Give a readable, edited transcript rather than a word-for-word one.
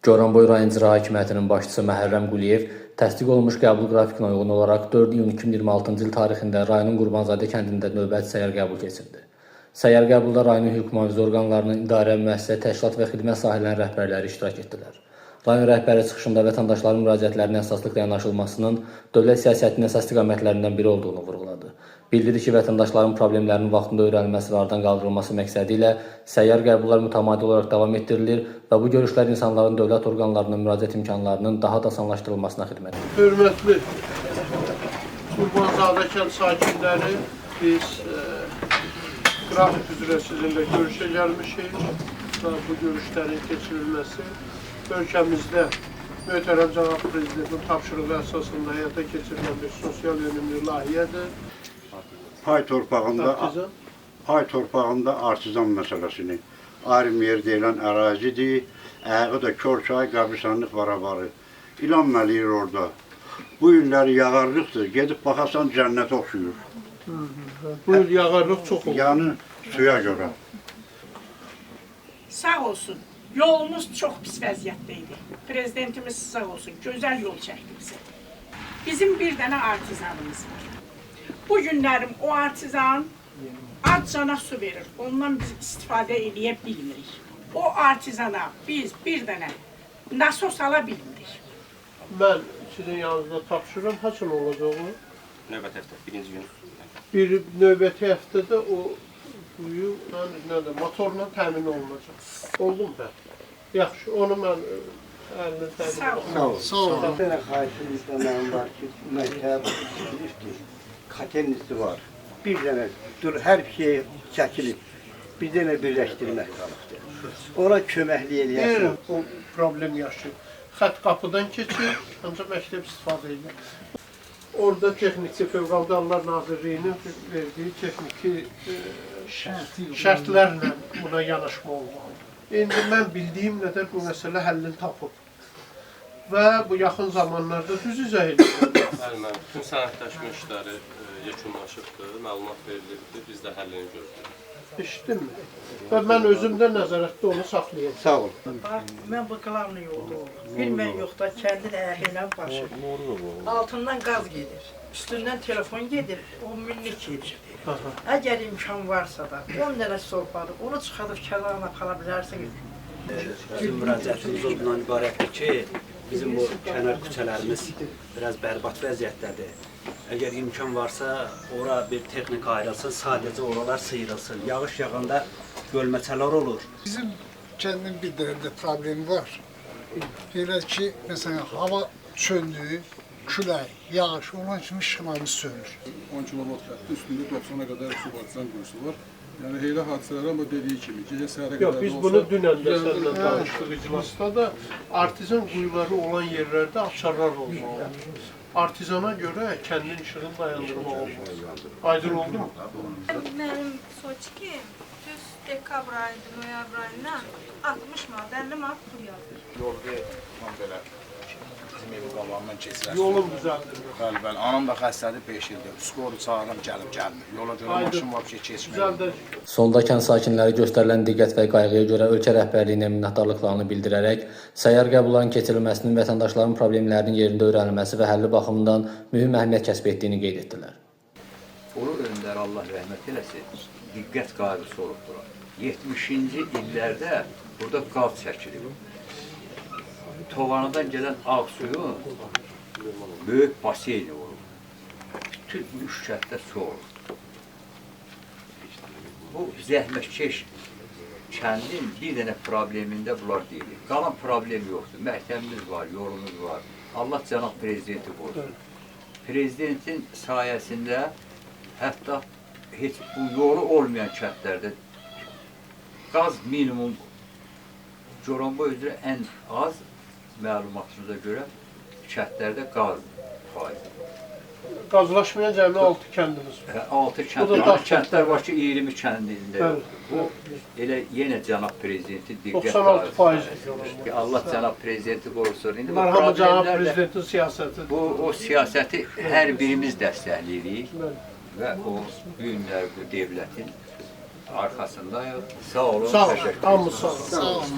Goranboy rayon icra hakimiyyətinin başçısı Məhərrəm Quliyev təsdiq olunmuş qəbul qrafikinə uyğun olaraq 4 iyun 2026-cı il tarixində rayonun Qurbanzadə kəndində növbəti səyyar qəbul keçirdi. Səyyar qəbulda rayonun hüquq-mühafizə orqanlarının, idarə, müəssisə, təşkilat və xidmət sahələrinin rəhbərləri iştirak etdilər. Rayon rəhbəri çıxışında vətəndaşların müraciətlərinin əsaslıqla yanaşılmasının dövlət siyasətinin əsas istiqamətlərindən biri olduğunu vurğuladı. Bildirir ki, vətəndaşların problemlərinin vaxtında öyrənilməsi və aradan qaldırılması məqsədi ilə səyyar qəbullar mütəmadi olaraq davam etdirilir və bu görüşlər insanların dövlət orqanlarının müraciət imkanlarının daha da asanlaşdırılmasına xidmət edir. Hörmətli Qurbanzadə kənd sakinləri, biz qrafik üzrə sizinlə görüşə gəlmişik və bu görüşlərin keçirilməsi ölkəmizdə möhtərəm cənab prezidentin tapşırığı əsasında həyata keçirilən bir sosial yönümlü layihədir. Pay torpağında artizan məsələsini ayrı yer deyilən ərazidir. Ayağı da Körçay, Qəbristanlıq varavarı. İlanməliyir orada. Bu illəri yağarlıqdır. Gedib baxarsan cənnət oxşuyur. Bu il yağarlıq çox olur. Yəni suya görə. Sağ olsun. Yolumuz çox pis vəziyyətdə idi. Prezidentimiz sağ olsun, gözəl yol çəkdi bizə. Bizim bir dənə artizanımız var. Bu günlərim o artizan az cana su verir. Ondan biz istifadə edə bilmirik. O artizana biz bir dənə nasos ala bilmirik. Mən sizin yanınızda tapşırıram, haçın olacaq o? Növbəti həftə, birinci gün. Bir növbəti həftədə o suyu motorla təmin olunacaq. Oldu mu? Yaxşı, onu mən əlinə təmin olacaq. Sağ olun. Bir dənə xahişimizdə mənim var ki, məktəb istəyir ki, katenisi var. Bir dənə, hər şey çəkilib. Bir dənə birləşdirmək qalıqdır. Ona köməkli eləyəsin. O problem yaşayır. Xət qapıdan keçir, ancaq məktəb istifadə edir. Orada Texniki Fövqəladə Hallar Nazirliyinin verdiyi texniki şərtlərlə buna yanaşma olmalıdır. İndi mən bildiyim qədər bu məsələ həllini tapıb. Və bu yaxın zamanlarda düz izah edilir. Bəli, mən bütün sənədləşmə işləri yekunlaşıbdır, məlumat verilibdir, biz də həllini gözləyirik. Eşitdinmi? Və mən özüm də nəzarətdə onu saxlayacağım. Sağ olun. Mən bu qılavlı yolda olur. Bilmən yoxda kəndin əhlinə başı. Altından qaz gedir. Üstündən telefon gedir, 10 minlik gedir. Əgər imkan varsa da, 10 dənə sorpadır, onu çıxadıb kənarına apara bilərsiniz. Bizim müraciətimiz ondan ibarətdir ki, bizim bu kənar küçələrimiz biraz bərbad vəziyyətdədir. Əgər imkan varsa, ora bir texnika ayrılsın, sadəcə oralar sıyrılsın. Yağış yağanda gölməçələr olur. Bizim kəndin bir dərəcə problemi var. Belə ki, məsələn, hava çöldüyü, külək, yağış, olan kimi işıqlarımız sönür. 10 kilometre xətti üstündə 90-a qədər subartizan quyusu var. Yəni elə hadisələr amma dediyi kimi, gecə səhərə qədər Yox, biz bunu dünən də sənlə danışdıq iclasda da artizan quyuları olan yerlərdə açarlar olmalıdır. Artizana görə kəndin işığını dayandırmaq olmaz. Aydın oldu mu? Mənim Soçki düz dekabr ayında, noyabr ayından 60 manat, 50 manat pul yazır. Yol belə bizim evin qabağından keçirək. Yolun düzəldir. Bəli, bəli. Anam da xəstədir 5 ildir. Skoru çağıram, gəlmir. Yola görə maşın var ki, keçmir. Sonda kənd sakinləri göstərilən diqqət və qayğıya görə ölkə rəhbərliyinə minnətdarlıqlarını bildirərək, səyyar qəbulların keçirilməsinin vətəndaşların problemlərinin yerində öyrənilməsi və həlli baxımından mühüm əhəmiyyət kəsb etdiyini qeyd etdilər. Ulu öndər Allah rəhmət eləsin, diqqət qayğısı olubdur. 70-ci illərdə burada qaz çəkilib. Tovanıdan gələn ağ suyu böyük baseyni olur. Bütün 3 kənddə su olur. Bu zəhmətkeş kəndin bir dənə problemində bunlar deyilir. Qalan problem yoxdur. Məktəbimiz var, yolumuz var. Allah cənab prezidenti qorusun. Prezidentin sayəsində hətta heç bu yolu olmayan kəndlərdə qaz minimum Goranboy üzrə ən az məlumatımıza görə kəndlərdə qaz faizi. Qazlaşmayan cəmi 6 kəndimiz var. 6 kəndlər var ki, 20 kəndində yoxdur. Bu, elə yenə cənab prezidenti diqqət 96%. Allah cənab prezidenti qorusun. Mərhamı cənab prezidentin siyasəti. O siyasəti hər birimiz dəstəkləyirik və o günlər bu devlətin arxasındayıq. Sağ olun, təşəkkür ederim. Sağ olun.